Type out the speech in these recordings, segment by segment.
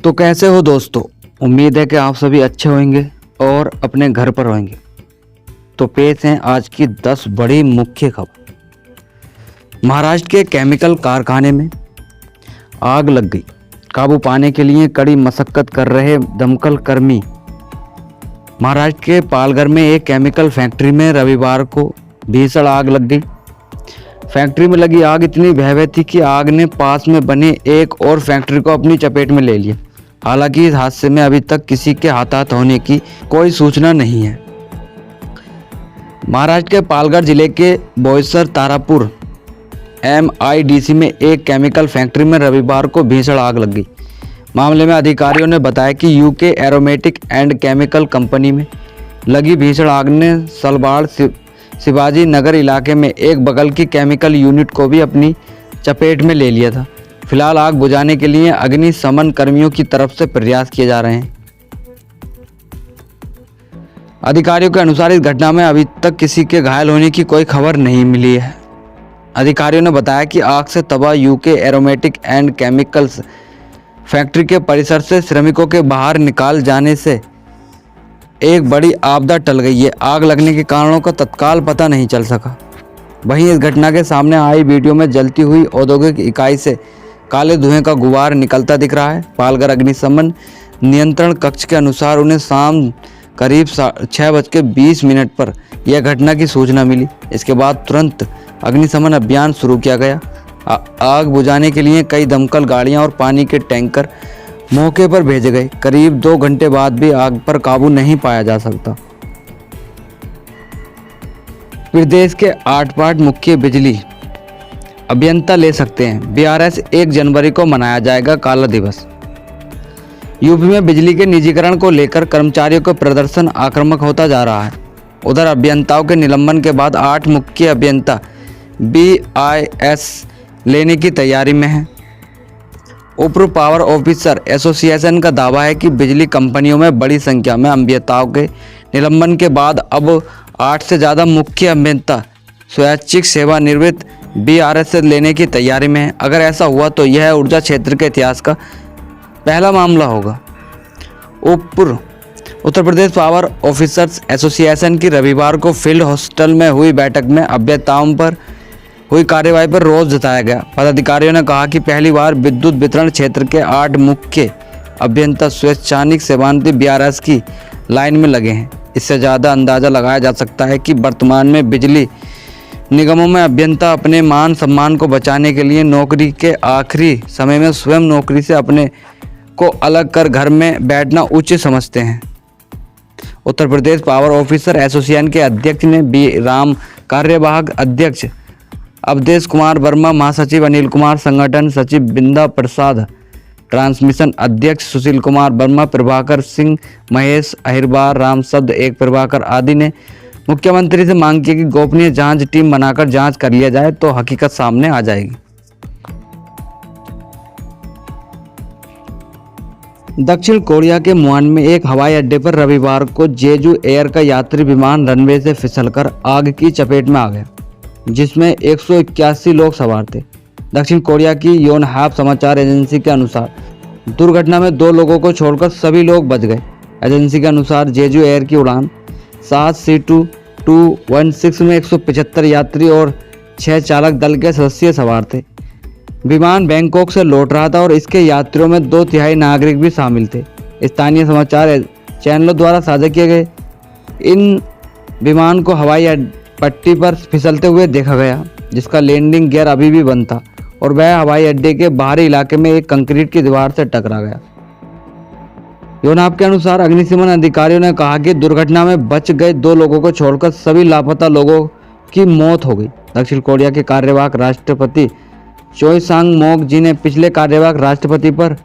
तो कैसे हो दोस्तों। उम्मीद है कि आप सभी अच्छे होंगे और अपने घर पर होंगे। तो पेश हैं आज की 10 बड़ी मुख्य खबर। महाराष्ट्र के केमिकल कारखाने में आग लग गई। काबू पाने के लिए कड़ी मशक्कत कर रहे दमकल कर्मी। महाराष्ट्र के पालघर में एक केमिकल फैक्ट्री में रविवार को भीषण आग लग गई। फैक्ट्री में लगी आग इतनी भयावह थी कि आग ने पास में बने एक और फैक्ट्री को अपनी चपेट में ले लिया। हालांकि इस हादसे में अभी तक किसी के हताहत होने की कोई सूचना नहीं है। महाराष्ट्र के पालघर जिले के बोईसर तारापुर MIDC में एक केमिकल फैक्ट्री में रविवार को भीषण आग लग गई। मामले में अधिकारियों ने बताया कि UK aromatic and chemical company में लगी भीषण आग ने सलबाड़ शिवाजी नगर इलाके में एक बगल की केमिकल यूनिट को भी अपनी चपेट में ले लिया था। फिलहाल आग बुझाने के लिए अग्निशमन कर्मियों की तरफ से प्रयास किए जा रहे हैं। अधिकारियों के अनुसार इस घटना में अभी तक किसी के घायल होने की कोई खबर नहीं मिली है। अधिकारियों ने बताया कि आग से तबाह UK aromatic and chemicals factory के परिसर से श्रमिकों के बाहर निकाल जाने से एक बड़ी आपदा टल गई है। आग लगने के कारणों का तत्काल पता नहीं चल सका। वहीं इस घटना के सामने आई वीडियो में जलती हुई औद्योगिक इकाई से काले धुएं का गुबार निकलता दिख रहा है। पालघर अग्निशमन नियंत्रण कक्ष के अनुसार उन्हें शाम करीब 6:20 पर यह घटना की सूचना मिली। इसके बाद तुरंत अग्निशमन अभियान शुरू किया गया। आग बुझाने के लिए कई दमकल गाड़ियां और पानी के टैंकर मौके पर भेजे गए। करीब 2 घंटे बाद भी आग पर काबू नहीं पाया जा सकता। प्रदेश के 8 पार्ट मुख्य बिजली अभियंता ले सकते हैं। BRS 1 जनवरी को मनाया जाएगा काला दिवस। यूपी में बिजली के निजीकरण को लेकर कर्मचारियों का प्रदर्शन आक्रामक होता जा रहा है। उधर अभियंताओं के निलंबन के बाद 8 मुख्य अभियंता BIS लेने की तैयारी में हैं। उप्र पावर ऑफिसर एसोसिएशन का दावा है कि बिजली कंपनियों में बड़ी संख्या में अभियंताओं के निलंबन के बाद अब 8 से ज़्यादा मुख्य अभियंता स्वैच्छिक सेवानिवृत्त BRS से लेने की तैयारी में है। अगर ऐसा हुआ तो यह ऊर्जा क्षेत्र के इतिहास का पहला मामला होगा। Uttar Pradesh power officers association की रविवार को फील्ड हॉस्टल में हुई बैठक में अभियंताओं पर हुई कार्यवाही पर रोष जताया गया। पदाधिकारियों ने कहा कि पहली बार विद्युत वितरण क्षेत्र के 8 मुख्य अभियंता स्वैच्छिक सेवानिवृत्त BRS की लाइन में लगे हैं। इससे ज़्यादा अंदाज़ा लगाया जा सकता है कि वर्तमान में बिजली निगमों में अभियंता अपने मान सम्मान को बचाने के लिए नौकरी के आखिरी समय में स्वयं नौकरी से अपने को अलग कर घर में बैठना उचित समझते हैं। Uttar Pradesh power officer association के अध्यक्ष ने राम कार्यवाहक अध्यक्ष अवधेश कुमार वर्मा, महासचिव अनिल कुमार, संगठन सचिव बिंदा प्रसाद, ट्रांसमिशन अध्यक्ष सुशील कुमार वर्मा, प्रभाकर सिंह, महेश अहिरबार, राम शब्द एक प्रभाकर आदि ने मुख्यमंत्री से मांग की कि गोपनीय जांच टीम बनाकर जांच कर लिया जाए तो हकीकत सामने आ जाएगी। दक्षिण कोरिया के मुहान में एक हवाई अड्डे पर रविवार को जेजू एयर का यात्री विमान रनवे से फिसलकर आग की चपेट में आ गया, जिसमें 181 लोग सवार थे। दक्षिण कोरिया की योनहाप समाचार एजेंसी के अनुसार दुर्घटना में 2 लोगों को छोड़कर सभी लोग बच गए। एजेंसी के अनुसार जेजू एयर की उड़ान 7C216 में 175 यात्री और 6 चालक दल के सदस्य सवार थे। विमान बैंकॉक से लौट रहा था और इसके यात्रियों में 2/3 नागरिक भी शामिल थे। स्थानीय समाचार चैनलों द्वारा साझा किए गए इन विमान को हवाई पट्टी पर फिसलते हुए देखा गया, जिसका लैंडिंग गियर अभी भी बंद था और वह हवाई अड्डे के बाहरी इलाके में एक कंक्रीट की दीवार से टकरा गया। योनाप के अनुसार अग्निशमन अधिकारियों ने कहा कि दुर्घटना में बच गए 2 लोगों को छोड़कर सभी लापता लोगों की मौत हो गई। दक्षिण कोरिया के कार्यवाहक राष्ट्रपति चोई सांग मोक जी ने पिछले कार्यवाहक राष्ट्रपति पर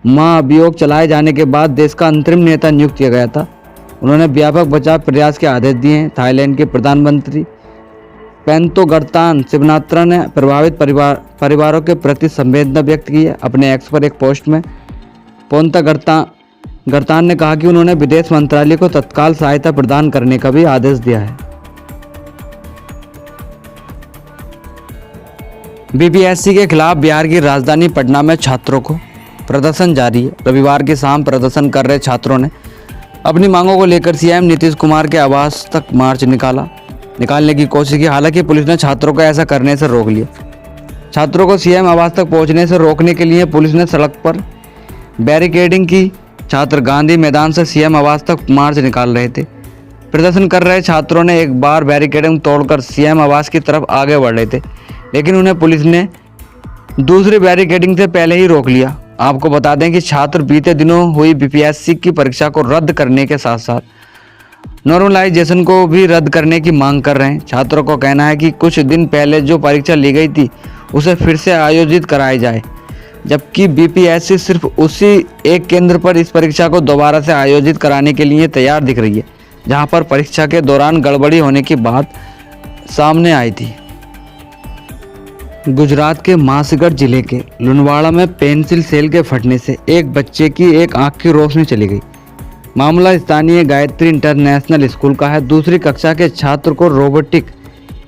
महाअभियोग चलाए जाने के बाद देश का अंतरिम नेता नियुक्त किया गया था। उन्होंने व्यापक बचाव प्रयास के आदेश दिए हैं। थाईलैंड के प्रधानमंत्री पेंतोगर्तान शिवनात्रा ने प्रभावित परिवारों के प्रति संवेदना व्यक्त की है। अपने एक्स पर एक पोस्ट में पेंतोगर्तान ने कहा कि उन्होंने विदेश मंत्रालय को तत्काल सहायता प्रदान करने का भी आदेश दिया है। BPSC के खिलाफ बिहार की राजधानी पटना में छात्रों को प्रदर्शन जारी है। रविवार की शाम प्रदर्शन कर रहे छात्रों ने अपनी मांगों को लेकर सीएम नीतीश कुमार के आवास तक मार्च निकालने की कोशिश की। हालांकि पुलिस ने छात्रों को ऐसा करने से रोक लिया। छात्रों को सीएम आवास तक पहुंचने से रोकने के लिए पुलिस ने सड़क पर बैरिकेडिंग की। छात्र गांधी मैदान से सीएम आवास तक मार्च निकाल रहे थे। प्रदर्शन कर रहे छात्रों ने एक बार बैरिकेडिंग तोड़कर सीएम आवास की तरफ आगे बढ़ रहे थे, लेकिन उन्हें पुलिस ने दूसरी बैरिकेडिंग से पहले ही रोक लिया। आपको बता दें कि छात्र बीते दिनों हुई बीपीएससी की परीक्षा को रद्द करने के साथ साथ नॉर्मलाइजेशन को भी रद्द करने की मांग कर रहे हैं। छात्रों को कहना है कि कुछ दिन पहले जो परीक्षा ली गई थी उसे फिर से आयोजित कराई जाए, जबकि बीपीएससी सिर्फ उसी एक केंद्र पर इस परीक्षा को दोबारा से आयोजित कराने के लिए तैयार दिख रही है, जहां पर परीक्षा के दौरान गड़बड़ी होने की बात सामने आई थी। गुजरात के मासगढ़ जिले के लुणवाड़ा में पेंसिल सेल के फटने से एक बच्चे की एक आंख की रोशनी चली गई। मामला स्थानीय गायत्री इंटरनेशनल स्कूल का है। दूसरी कक्षा के छात्र को रोबोटिक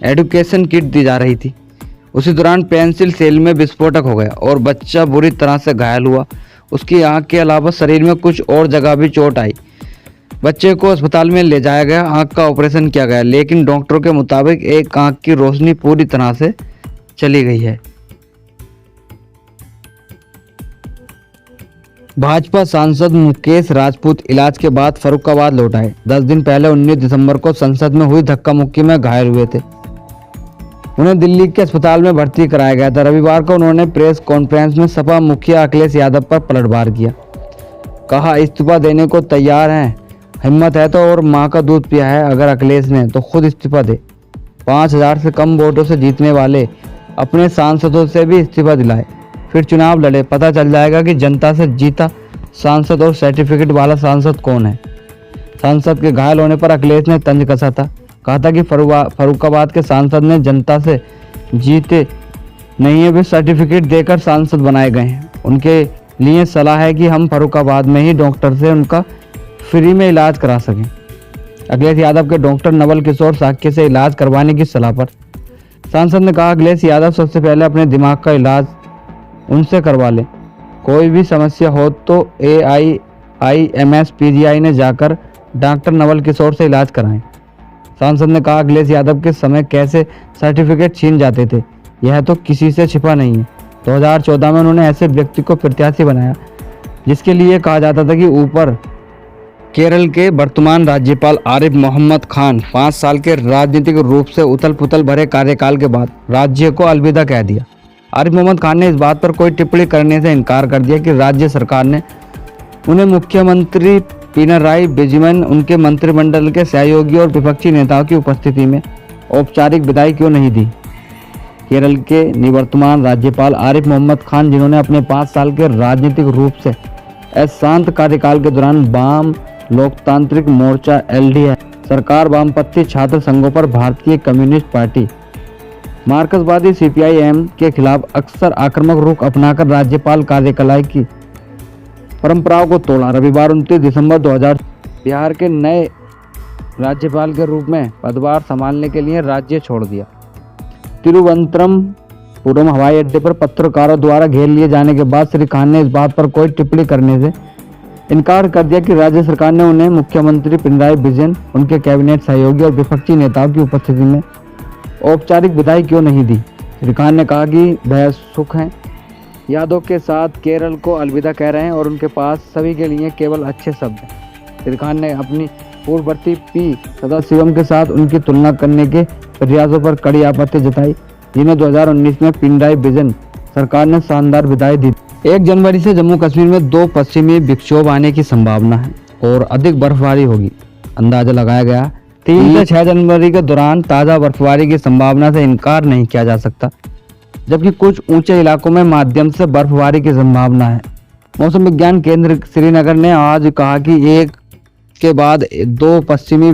एजुकेशन किट दी जा रही थी। उसी दौरान पेंसिल सेल में विस्फोटक हो गया और बच्चा बुरी तरह से घायल हुआ। उसकी आंख के अलावा शरीर में कुछ और जगह भी चोट आई। बच्चे को अस्पताल में ले जाया गया, आंख का ऑपरेशन किया गया, लेकिन डॉक्टरों के मुताबिक एक आंख की रोशनी पूरी तरह से चली गई है। भाजपा सांसद मुकेश राजपूत इलाज के बाद फर्रुखाबाद लौट आए। 10 दिन पहले 19 दिसंबर को संसद में हुई धक्का मुक्की में घायल हुए थे। उन्हें दिल्ली के अस्पताल में भर्ती कराया गया था। रविवार को उन्होंने प्रेस कॉन्फ्रेंस में सपा मुखिया अखिलेश यादव पर पलटवार किया। कहा, इस्तीफा देने को तैयार हैं, हिम्मत है तो और माँ का दूध पिया है। अगर अखिलेश ने तो खुद इस्तीफा दे। 5000 से कम वोटों से जीतने वाले अपने सांसदों से भी इस्तीफा दिलाए, फिर चुनाव लड़े। पता चल जाएगा कि जनता से जीता सांसद और सर्टिफिकेट वाला सांसद कौन है। सांसद के घायल होने पर अखिलेश ने तंज कसा था। कहा था कि फर्रुखाबाद के सांसद ने जनता से जीते नहीं है, वे सर्टिफिकेट देकर सांसद बनाए गए हैं। उनके लिए सलाह है कि हम फर्रुखाबाद में ही डॉक्टर से उनका फ्री में इलाज करा सकें। अखिलेश यादव के डॉक्टर नवल किशोर साक्य से इलाज करवाने की सलाह पर सांसद ने कहा, अखिलेश यादव सबसे पहले अपने दिमाग का इलाज उनसे करवा लें। कोई भी समस्या हो तो AIIMS PGI ने जाकर डॉक्टर नवल किशोर से इलाज कराएं। सांसद ने कहा, अखिलेश यादव के समय कैसे सर्टिफिकेट छीन जाते थे, यह तो किसी से छिपा नहीं है। 2014 में उन्होंने ऐसे व्यक्ति को प्रत्याशी बनाया जिसके लिए कहा जाता था कि ऊपर केरल के वर्तमान राज्यपाल आरिफ मोहम्मद खान 5 साल के राजनीतिक रूप से उथल पुथल भरे कार्यकाल के बाद राज्य को अलविदा कह दिया। आरिफ मोहम्मद खान ने इस बात पर कोई टिप्पणी करने से इनकार कर दिया कि राज्य सरकार ने उन्हें मुख्यमंत्री पिनराई विजयन, उनके मंत्रिमंडल के सहयोगी और विपक्षी नेताओं की उपस्थिति में औपचारिक विदाई क्यों नहीं दी। केरल के निवर्तमान राज्यपाल आरिफ मोहम्मद खान, जिन्होंने अपने 5 साल के राजनीतिक रूप से अशांत कार्यकाल के दौरान वाम लोकतांत्रिक मोर्चा LDF सरकार, वामपंथी छात्र संघों पर भारतीय कम्युनिस्ट पार्टी, मार्क्सवादी CPIM के खिलाफ अक्सर आक्रामक रुख अपनाकर राज्यपाल कार्यकाल की परंपराओं को तोड़ा। रविवार 29 दिसंबर 2000 बिहार के नए राज्यपाल के रूप में पदभार संभालने के लिए राज्य छोड़ दिया। तिरुवनंतपुरम हवाई अड्डे पर पत्रकारों द्वारा घेर लिए जाने के बाद श्री खान ने इस बात पर कोई टिप्पणी करने से इनकार कर दिया कि राज्य सरकार ने उन्हें मुख्यमंत्री पिनराई विजयन, उनके कैबिनेट सहयोगी और विपक्षी नेताओं की उपस्थिति में औपचारिक विदाई क्यों नहीं दी। श्री खान ने कहा कि वह सुख हैं यादव के साथ केरल को अलविदा कह रहे हैं और उनके पास सभी के लिए केवल अच्छे शब्द हैं। श्री खान ने अपनी पूर्ववर्ती P सदाशिवम के साथ उनकी तुलना करने के प्रयासों पर कड़ी आपत्ति जताई, जिन्हें 2019 में पिनराई विजयन सरकार ने शानदार विदाई दी। 1 जनवरी से जम्मू कश्मीर में 2 पश्चिमी विक्षोभ आने की संभावना है और अधिक बर्फबारी होगी। अंदाजा लगाया गया 3 से 6 जनवरी के दौरान ताज़ा बर्फबारी की संभावना से इनकार नहीं किया जा सकता, जबकि कुछ ऊंचे इलाकों में माध्यम से बर्फबारी की संभावना है। मौसम विज्ञान केंद्र श्रीनगर ने आज कहा कि एक के बाद 2 पश्चिमी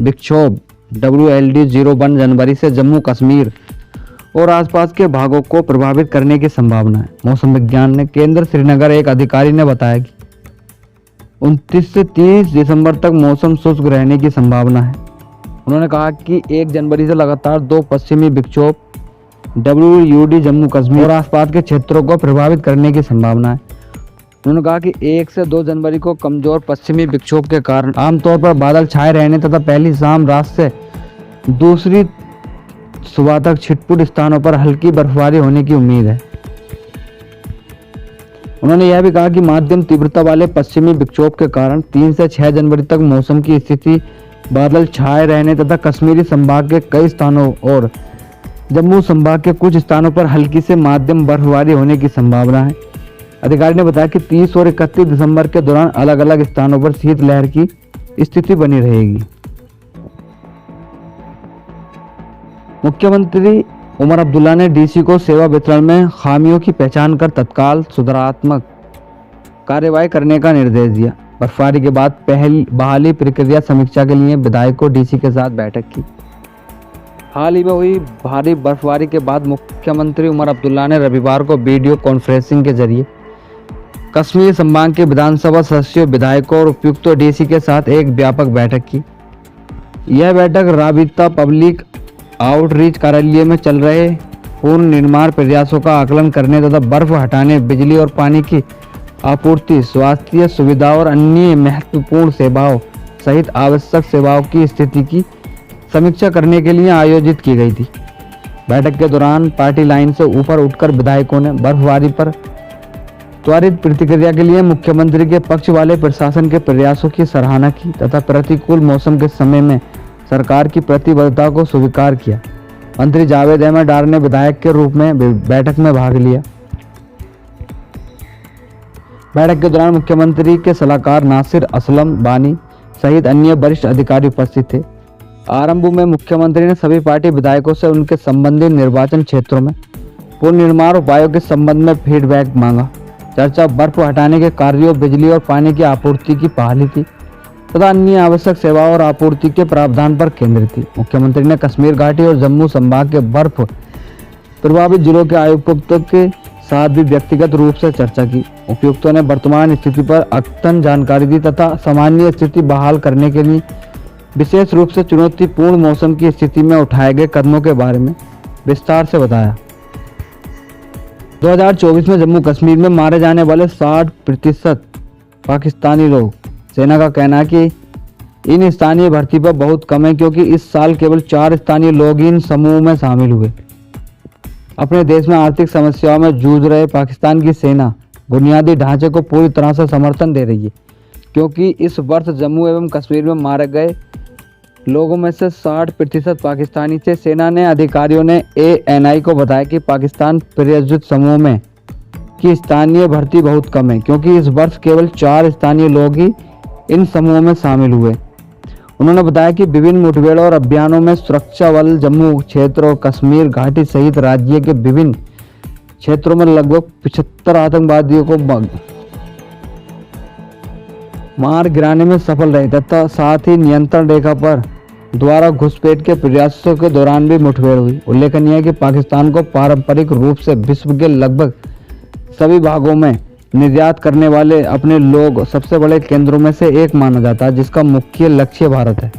विक्षोभ WLD-01 जनवरी से जम्मू कश्मीर और आसपास के भागों को प्रभावित करने की संभावना है। मौसम विज्ञान ने केंद्र श्रीनगर एक अधिकारी ने बताया कि 29 से 30 दिसंबर तक मौसम शुष्क रहने की संभावना है। उन्होंने कहा कि 1 जनवरी से लगातार 2 पश्चिमी विक्षोभ WUD जम्मू कश्मीर और आसपास के क्षेत्रों को प्रभावित करने की संभावना है। उन्होंने कहा कि 1 से 2 जनवरी को कमजोर पश्चिमी विक्षोभ के कारण आमतौर पर बादल छाए रहने तथा पहली शाम रात से दूसरी सुबह तक छिटपुट स्थानों पर हल्की बर्फबारी होने की उम्मीद है। उन्होंने यह भी कहा कि मध्यम तीव्रता वाले पश्चिमी विक्षोभ के कारण 3 से 6 जनवरी तक मौसम की स्थिति बादल छाए रहने तथा कश्मीरी संभाग के कई स्थानों और जम्मू संभाग के कुछ स्थानों पर हल्की से मध्यम बर्फबारी होने की संभावना है। अधिकारी ने बताया कि 30 और 31 दिसंबर के दौरान अलग अलग स्थानों पर शीतलहर की स्थिति बनी रहेगी। मुख्यमंत्री उमर अब्दुल्ला ने डीसी को सेवा वितरण में खामियों की पहचान कर तत्काल सुधारात्मक कार्यवाही करने का निर्देश दिया। बर्फबारी के बाद बहाली प्रक्रिया समीक्षा के लिए विधायकों डीसी के साथ बैठक की। हाल ही में हुई भारी बर्फबारी के बाद मुख्यमंत्री उमर अब्दुल्ला ने रविवार को वीडियो कॉन्फ्रेंसिंग के जरिए कश्मीर संभाग के विधानसभा सदस्यों, विधायकों और उपयुक्त डीसी के साथ एक व्यापक बैठक की। यह बैठक राबिता पब्लिक आउटरीच कार्यालय में चल रहे पूर्ण निर्माण प्रयासों का आकलन करने तथा बर्फ हटाने, बिजली और पानी की आपूर्ति, स्वास्थ्य सुविधा और अन्य महत्वपूर्ण सेवाओं सहित आवश्यक सेवाओं की स्थिति की समीक्षा करने के लिए आयोजित की गई थी। बैठक के दौरान पार्टी लाइन से ऊपर उठकर विधायकों ने बर्फबारी पर त्वरित प्रतिक्रिया के लिए मुख्यमंत्री के पक्ष वाले प्रशासन के प्रयासों की सराहना की तथा प्रतिकूल मौसम के समय में सरकार की प्रतिबद्धता को स्वीकार किया। मंत्री जावेद अहमद डार ने विधायक के रूप में बैठक में भाग लिया। बैठक के दौरान मुख्यमंत्री के सलाहकार नासिर असलम बानी सहित अन्य वरिष्ठ अधिकारी उपस्थित थे। आरंभ में मुख्यमंत्री ने सभी पार्टी विधायकों से उनके संबंधित निर्वाचन क्षेत्रों में पुनर्निर्माण उपायों के संबंध में फीडबैक मांगा। चर्चा बर्फ हटाने के कार्यों, बिजली और पानी की आपूर्ति की बहाली की तथा अन्य आवश्यक सेवाओं और आपूर्ति के प्रावधान पर केंद्रित थी। मुख्यमंत्री ने कश्मीर घाटी और जम्मू संभाग के बर्फ प्रभावित जिलों के आयुक्तों के साथ भी व्यक्तिगत रूप से चर्चा की। उपायुक्तों ने वर्तमान स्थिति पर अद्यतन जानकारी दी तथा सामान्य स्थिति बहाल करने के लिए विशेष रूप से चुनौतीपूर्ण मौसम की स्थिति में उठाए गए कदमों के बारे में विस्तार से बताया। 2024 में जम्मू कश्मीर में मारे जाने वाले 60% पाकिस्तानी लोग। सेना का कहना है कि इन स्थानीय भर्ती पर बहुत कम है क्योंकि इस साल केवल 4 स्थानीय लोग इन समूह में शामिल हुए। अपने देश में आर्थिक समस्याओं में जूझ रहे पाकिस्तान की सेना बुनियादी ढांचे को पूरी तरह से समर्थन दे रही है क्योंकि इस वर्ष जम्मू एवं कश्मीर में मारे गए लोगों में से 60% पाकिस्तानी थे। सेना ने अधिकारियों ने ANI को बताया कि पाकिस्तान प्रायोजित समूह में की स्थानीय भर्ती बहुत कम है क्योंकि इस वर्ष केवल 4 स्थानीय लोग ही इन समूहों में शामिल हुए। उन्होंने बताया कि विभिन्न मुठभेड़ों और अभियानों में सुरक्षा बल जम्मू क्षेत्र और कश्मीर घाटी सहित राज्य के विभिन्न क्षेत्रों में लगभग 75 आतंकवादियों को मार गिराने में सफल रहे तथा साथ ही नियंत्रण रेखा पर द्वारा घुसपैठ के प्रयासों के दौरान भी मुठभेड़ हुई। उल्लेखनीय है कि पाकिस्तान को पारंपरिक रूप से विश्व के लगभग सभी भागों में निर्यात करने वाले अपने लोग सबसे बड़े केंद्रों में से एक माना जाता है जिसका मुख्य लक्ष्य भारत है।